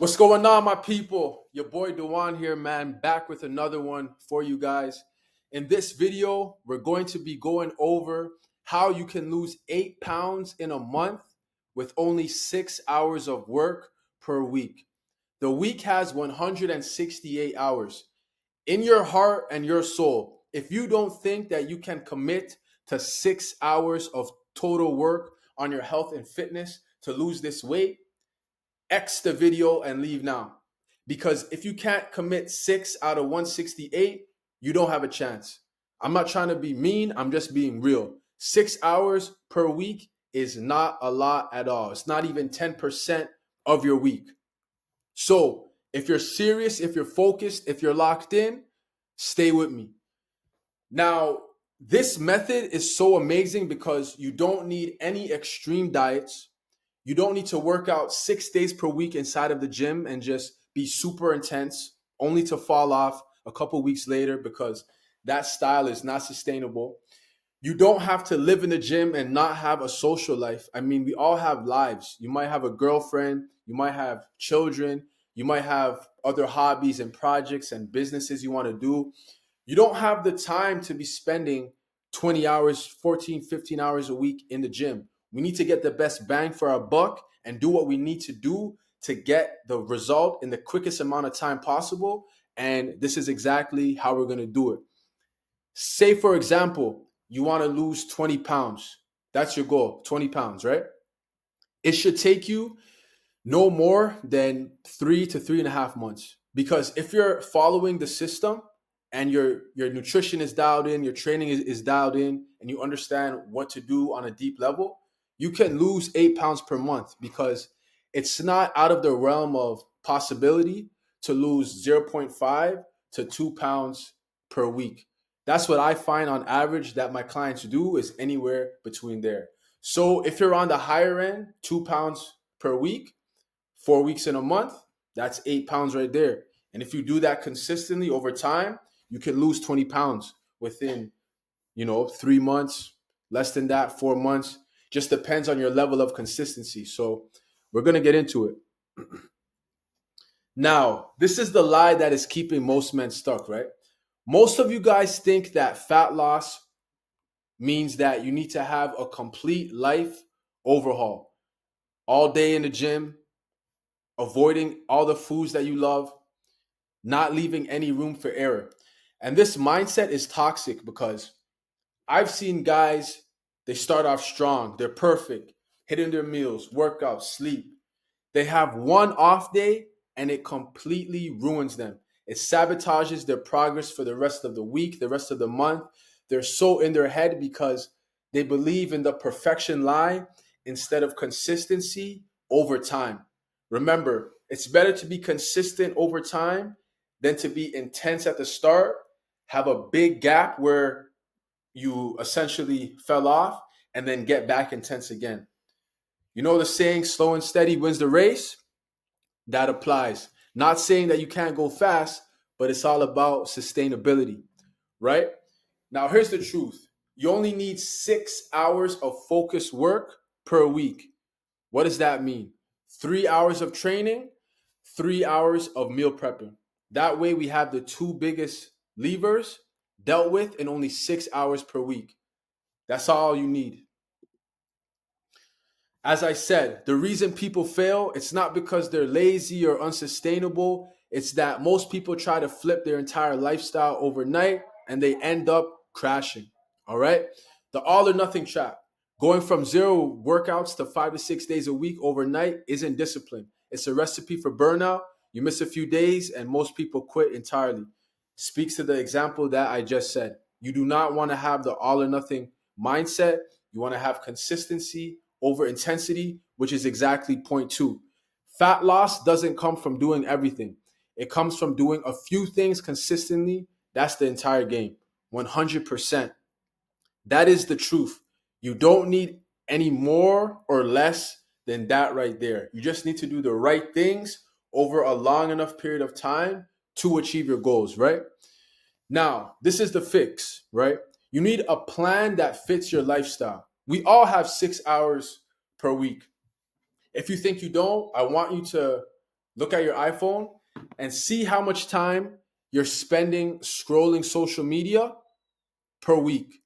What's going on, my people? Your boy Dewan here, man, back with another one for you guys. In this video, we're going to be going over how you can lose 8 pounds in a month with only 6 hours of work per week. The week has 168 hours. In your heart and your soul, if you don't think that you can commit to 6 hours of total work on your health and fitness to lose this weight, X the video and leave now. Because if you can't commit 6 out of 168, you don't have a chance. I'm not trying to be mean, I'm just being real. 6 hours per week is not a lot at all. It's not even 10% of your week. So if you're serious, if you're focused, if you're locked in, stay with me. Now, this method is so amazing because you don't need any extreme diets. You don't need to work out 6 days per week inside of the gym and just be super intense, only to fall off a couple weeks later because that style is not sustainable. You don't have to live in the gym and not have a social life. I mean, we all have lives. You might have a girlfriend, you might have children, you might have other hobbies and projects and businesses you want to do. You don't have the time to be spending 20 hours, 14, 15 hours a week in the gym. We need to get the best bang for our buck and do what we need to do to get the result in the quickest amount of time possible. And this is exactly how we're going to do it. Say, for example, you want to lose 20 pounds. That's your goal, 20 pounds, right? It should take you no more than 3 to 3.5 months. Because if you're following the system and your nutrition is dialed in, your training is dialed in, and you understand what to do on a deep level, you can lose 8 pounds per month because it's not out of the realm of possibility to lose zero point 0.5 to 2 pounds per week. That's what I find on average that my clients do is anywhere between there. So if you're on the higher end, 2 pounds per week, 4 weeks in a month, that's 8 pounds right there. And if you do that consistently over time, you can lose 20 pounds within, 3 months, less than that, 4 months. Just depends on your level of consistency. So we're going to get into it. Now, this is the lie that is keeping most men stuck, right? Most of you guys think that fat loss means that you need to have a complete life overhaul, all day in the gym, avoiding all the foods that you love, not leaving any room for error. And this mindset is toxic because I've seen guys, they start off strong, they're perfect, hitting their meals, workout, sleep. They have one off day and it completely ruins them. It sabotages their progress for the rest of the week, the rest of the month. They're so in their head because they believe in the perfection lie instead of consistency over time. Remember, it's better to be consistent over time than to be intense at the start, have a big gap where you essentially fell off, and then get back intense again. You know the saying, slow and steady wins the race? That applies. Not saying that you can't go fast, but it's all about sustainability, right? Now, here's the truth: you only need 6 hours of focused work per week. What does that mean? 3 hours of training, 3 hours of meal prepping. That way, we have the two biggest levers dealt with in only 6 hours per week. That's all you need. As I said, the reason people fail, it's not because they're lazy or unsustainable. It's that most people try to flip their entire lifestyle overnight and they end up crashing. All right? The all or nothing trap. Going from zero workouts to 5 to 6 days a week overnight isn't discipline. It's a recipe for burnout. You miss a few days and most people quit entirely. Speaks to the example that I just said. You do not want to have the all or nothing mindset. You want to have consistency over intensity, which is exactly point two. Fat loss doesn't come from doing everything. It comes from doing a few things consistently. That's the entire game. 100%. That is the truth. You don't need any more or less than that right there. You just need to do the right things over a long enough period of time to achieve your goals, right? Now, this is the fix, right? You need a plan that fits your lifestyle. We all have 6 hours per week. If you think you don't, I want you to Look at your iPhone and see how much time you're spending scrolling social media per week.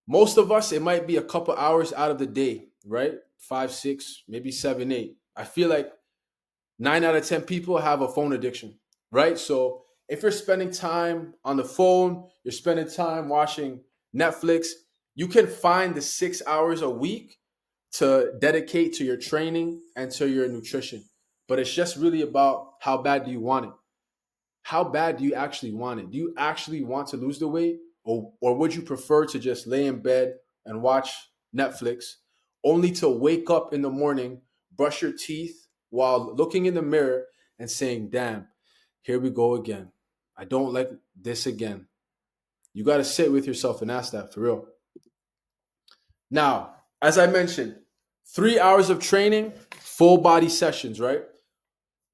Most of us, it might be a couple hours out of the day, right? Five, six, maybe seven, eight. I feel like 9 out of 10 people have a phone addiction, right? So if you're spending time on the phone, you're spending time watching Netflix, you can find the 6 hours a week to dedicate to your training and to your nutrition. But it's just really about how bad do you want it? How bad do you actually want it? Do you actually want to lose the weight? Or would you prefer to just lay in bed and watch Netflix only to wake up in the morning, brush your teeth while looking in the mirror and saying, damn, here we go again. I don't like this again. You got to sit with yourself and ask that for real. Now, as I mentioned, 3 hours of training, full body sessions, right?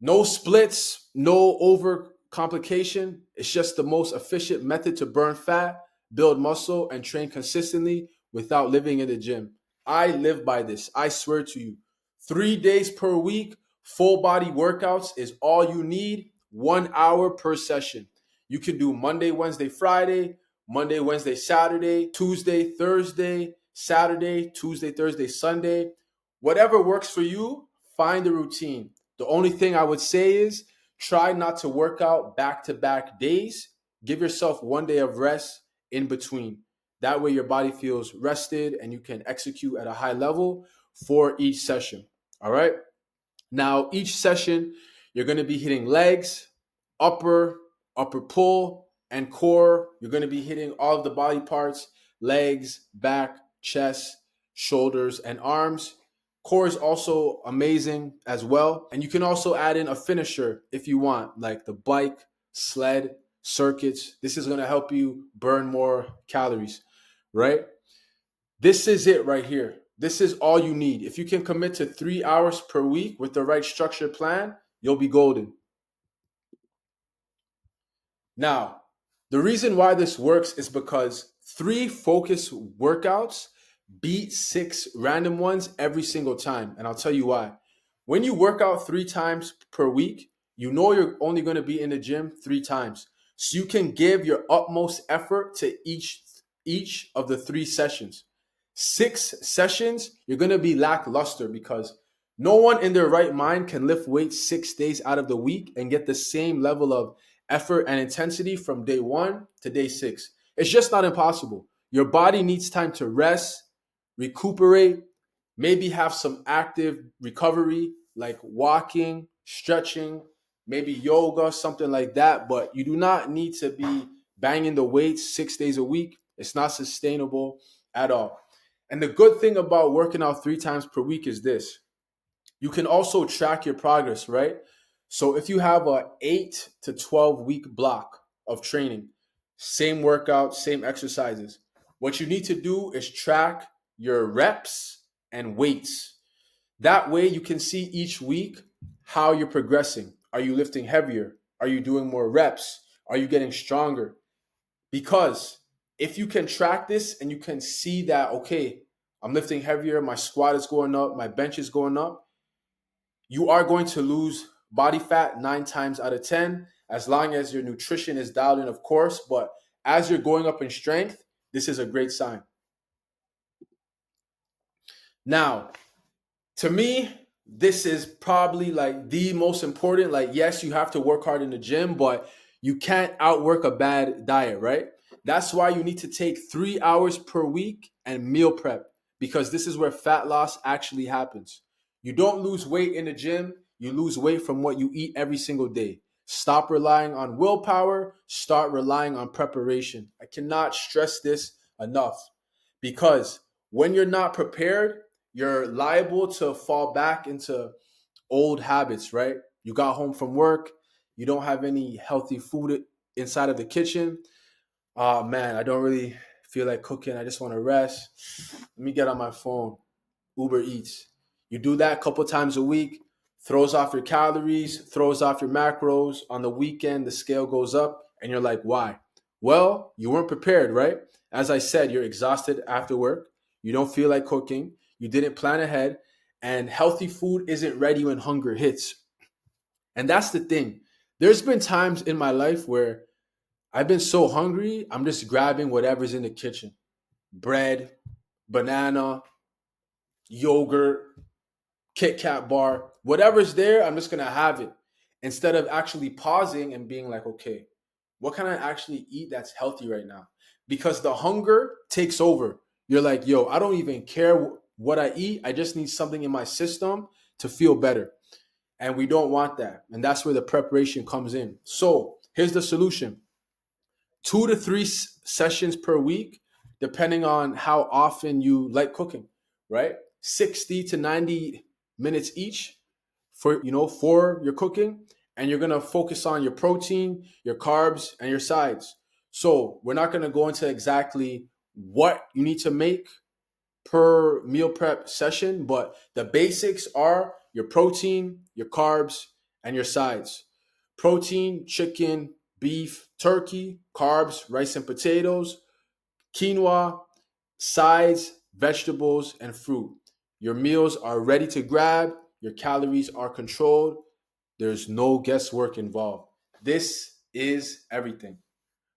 No splits, no over complication. It's just the most efficient method to burn fat, build muscle, and train consistently without living in the gym. I live by this. I swear to you. 3 days per week, full body workouts is all you need, 1 hour per session. You can do Monday, Wednesday, Friday, Monday, Wednesday, Saturday, Tuesday, Thursday, Saturday, Tuesday, Thursday, Sunday. Whatever works for you, find a routine. The only thing I would say is try not to work out back to back days. Give yourself 1 day of rest in between. That way, your body feels rested and you can execute at a high level for each session. All right. Now, each session, you're going to be hitting legs, upper, upper pull, and core. You're going to be hitting all of the body parts: legs, back, chest, shoulders, and arms. Core is also amazing as well. And you can also add in a finisher if you want, like the bike, sled, circuits. This is going to help you burn more calories, right? This is it right here. This is all you need. If you can commit to 3 hours per week with the right structured plan, you'll be golden. Now, the reason why this works is because 3 focused workouts beat 6 random ones every single time. And I'll tell you why. When you work out 3 times per week, you know you're only going to be in the gym 3 times. So you can give your utmost effort to each of the 3 sessions. 6 sessions, you're going to be lackluster because no one in their right mind can lift weights 6 days out of the week and get the same level of effort and intensity from day 1 to day 6. It's just not impossible. Your body needs time to rest, recuperate, maybe have some active recovery like walking, stretching, maybe yoga, something like that. But you do not need to be banging the weights 6 days a week. It's not sustainable at all. And the good thing about working out 3 times per week is this: you can also track your progress, right? So if you have a 8 to 12 week block of training, same workout, same exercises, what you need to do is track your reps and weights. That way you can see each week how you're progressing. Are you lifting heavier? Are you doing more reps? Are you getting stronger? Because if you can track this and you can see that, okay, I'm lifting heavier, my squat is going up, my bench is going up, you are going to lose body fat 9 times out of 10, as long as your nutrition is dialed in, of course. But as you're going up in strength, this is a great sign. Now, to me, this is probably like the most important. Like, yes, you have to work hard in the gym, but you can't outwork a bad diet, right? That's why you need to take 3 hours per week and meal prep, because this is where fat loss actually happens. You don't lose weight in the gym, you lose weight from what you eat every single day. Stop relying on willpower, start relying on preparation. I cannot stress this enough, because when you're not prepared, you're liable to fall back into old habits, right? You got home from work, you don't have any healthy food inside of the kitchen. Oh man, I don't really feel like cooking. I just want to rest. Let me get on my phone. Uber Eats. You do that a couple times a week, throws off your calories, throws off your macros. On the weekend, the scale goes up, and you're like, why? Well, you weren't prepared, right? As I said, you're exhausted after work. You don't feel like cooking. You didn't plan ahead, and healthy food isn't ready when hunger hits. And that's the thing. There's been times in my life where I've been so hungry, I'm just grabbing whatever's in the kitchen: bread, banana, yogurt, Kit Kat bar, whatever's there, I'm just gonna have it instead of actually pausing and being like, okay, what can I actually eat that's healthy right now? Because the hunger takes over. You're like, yo, I don't even care what I eat. I just need something in my system to feel better. And we don't want that. And that's where the preparation comes in. So here's the solution: 2 to 3 sessions per week, depending on how often you like cooking, right? 60 to 90 minutes each for your cooking, and you're going to focus on your protein, your carbs, and your sides. So, we're not going to go into exactly what you need to make per meal prep session, but the basics are your protein, your carbs, and your sides. Protein: chicken, beef, turkey; carbs: rice and potatoes, quinoa; sides: vegetables and fruit. Your meals are ready to grab, your calories are controlled, there's no guesswork involved. This is everything.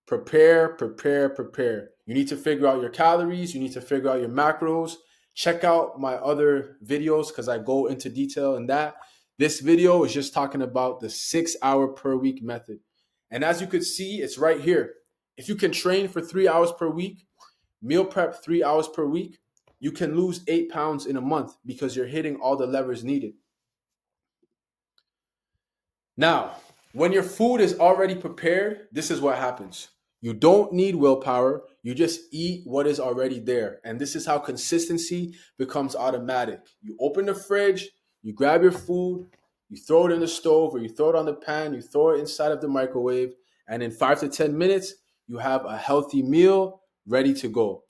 Prepare, prepare, prepare. You need to figure out your calories. You need to figure out your macros. Check out my other videos because I go into detail in that. This video is just talking about the 6 hour per week method. And as you could see, it's right here. If you can train for 3 hours per week, meal prep 3 hours per week, you can lose 8 pounds in a month because you're hitting all the levers needed. Now, when your food is already prepared, this is what happens. You don't need willpower. You just eat what is already there. And this is how consistency becomes automatic. You open the fridge, you grab your food, you throw it in the stove, or you throw it on the pan, you throw it inside of the microwave, and in 5 to 10 minutes, you have a healthy meal ready to go.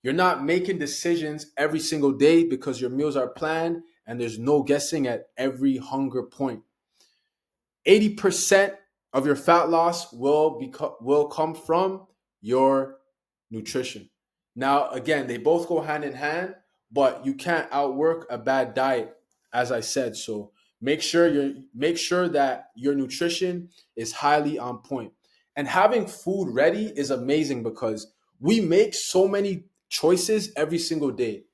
You're not making decisions every single day because your meals are planned and there's no guessing at every hunger point. 80% of your fat loss will come from your nutrition. Now, again, they both go hand in hand, but you can't outwork a bad diet, as I said. So make sure that your nutrition is highly on point. And having food ready is amazing because we make so many choices every single day.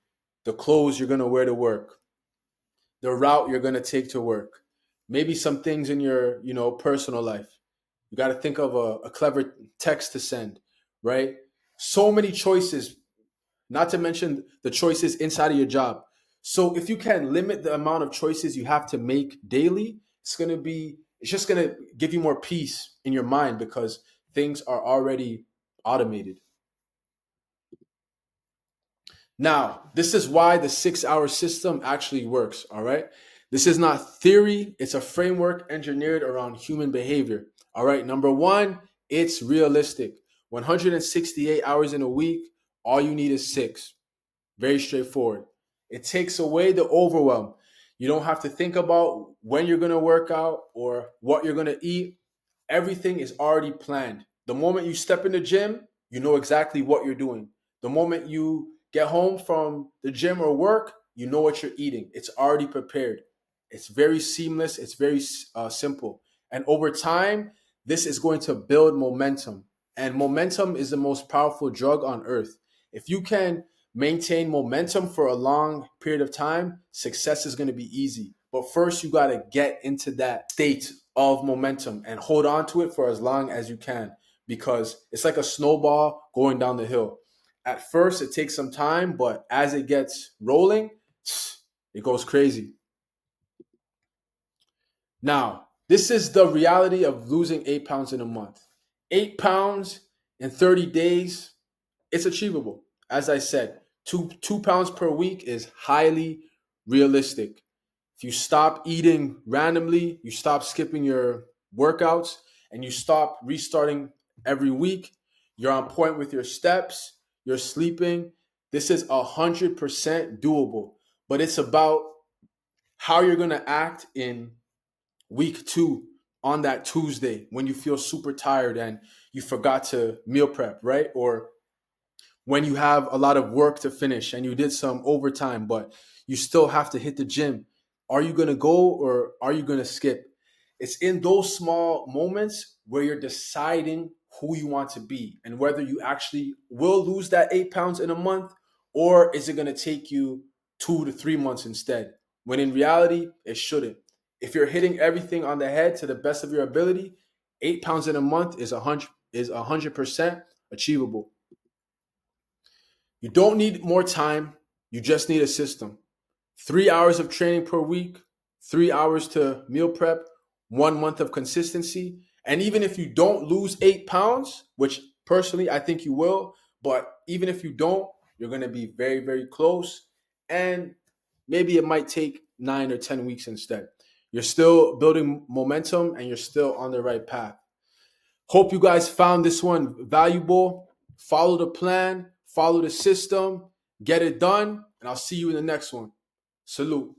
The clothes you're gonna wear to work, the route you're going to take to work, maybe some things in your, personal life. You got to think of a clever text to send, right? So many choices, not to mention the choices inside of your job. So if you can limit the amount of choices you have to make daily, it's just going to give you more peace in your mind because things are already automated. Now, this is why the 6 hour system actually works, all right? This is not theory, it's a framework engineered around human behavior, all right? Number one, it's realistic. 168 hours in a week, all you need is six. Very straightforward. It takes away the overwhelm. You don't have to think about when you're gonna work out or what you're gonna eat. Everything is already planned. The moment you step in the gym, you know exactly what you're doing. The moment you get home from the gym or work, you know what you're eating. It's already prepared. It's very seamless. It's very simple. And over time, this is going to build momentum. And momentum is the most powerful drug on earth. If you can maintain momentum for a long period of time, success is going to be easy. But first, you got to get into that state of momentum and hold on to it for as long as you can because it's like a snowball going down the hill. At first, it takes some time, but as it gets rolling, it goes crazy. Now, this is the reality of losing 8 pounds in a month. 8 pounds in 30 days, it's achievable. As I said, two pounds per week is highly realistic. If you stop eating randomly, you stop skipping your workouts, and you stop restarting every week, you're on point with your steps, you're sleeping. This is 100% doable. But it's about how you're going to act in week two on that Tuesday when you feel super tired and you forgot to meal prep, right? Or when you have a lot of work to finish and you did some overtime, but you still have to hit the gym. Are you going to go or are you going to skip? It's in those small moments where you're deciding who you want to be and whether you actually will lose that 8 pounds in a month, or is it going to take you 2 to 3 months instead? When in reality, it shouldn't. If you're hitting everything on the head to the best of your ability, 8 pounds in a month is 100% achievable. You don't need more time. You just need a system. 3 hours of training per week, 3 hours to meal prep, 1 month of consistency. And even if you don't lose 8 pounds, which personally I think you will, but even if you don't, you're going to be very, very close. And maybe it might take 9 or 10 weeks instead. You're still building momentum and you're still on the right path. Hope you guys found this one valuable. Follow the plan, follow the system, get it done, and I'll see you in the next one. Salute.